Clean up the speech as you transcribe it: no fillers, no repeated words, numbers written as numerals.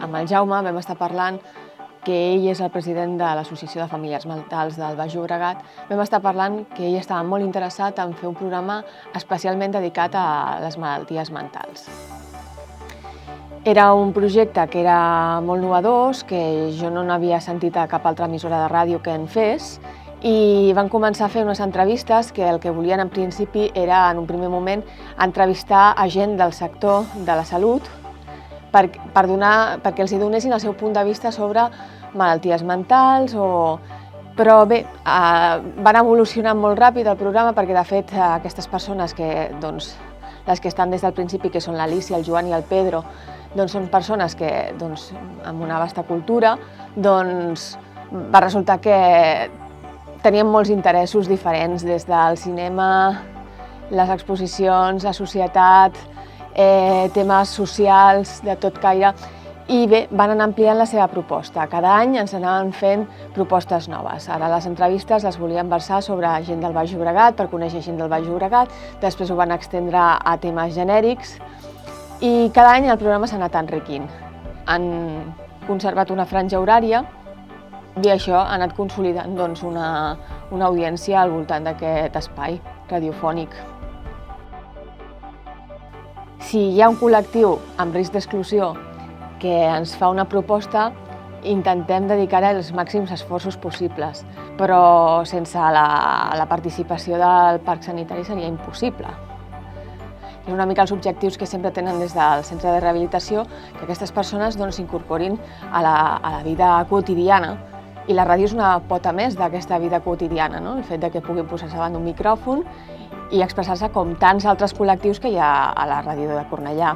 Amb el Jaume vam estar parlant, que ell és el president de l'Associació de Famílies Mentals del Baix Llobregat, vam estar parlant que ell estava molt interessat en fer un programa especialment dedicat a les malalties mentals. Era un projecte que era molt novedós, que jo no n'havia sentit a cap altra emissora de ràdio que en fes, i van començar a fer unes entrevistes que el que volien en principi era, en un primer moment, entrevistar a gent del sector de la salut perquè els donessin el seu punt de vista sobre malalties mentals. Però bé, van evolucionar molt ràpid el programa perquè, de fet, aquestes persones, les que estan des del principi, que són l'Alicia, el Joan i el Pedro, són persones que, amb una vasta cultura, va resultar que tenien molts interessos diferents, des del cinema, les exposicions, la societat, temes socials de tot caire, i bé, van anar ampliant la seva proposta. Cada any ens anaven fent propostes noves. Ara les entrevistes les volien versar sobre gent del Baix Llobregat, per conèixer gent del Baix Llobregat, després ho van extendre a temes genèrics, i cada any el programa s'ha anat enriquint. Han conservat una franja horària i això ha anat consolidant una audiència al voltant d'aquest espai radiofònic. Si hi ha un col·lectiu amb risc d'exclusió que ens fa una proposta, intentem dedicar-hi els màxims esforços possibles, però sense la participació del parc sanitari seria impossible. És una mica els objectius que sempre tenen des del centre de rehabilitació, que aquestes persones s'incorporin a la vida quotidiana, i la ràdio és una pota més d'aquesta vida quotidiana, el fet que puguin posar-se davant d'un micròfon i expressar-se com tants altres col·lectius que hi ha a la ràdio de Cornellà.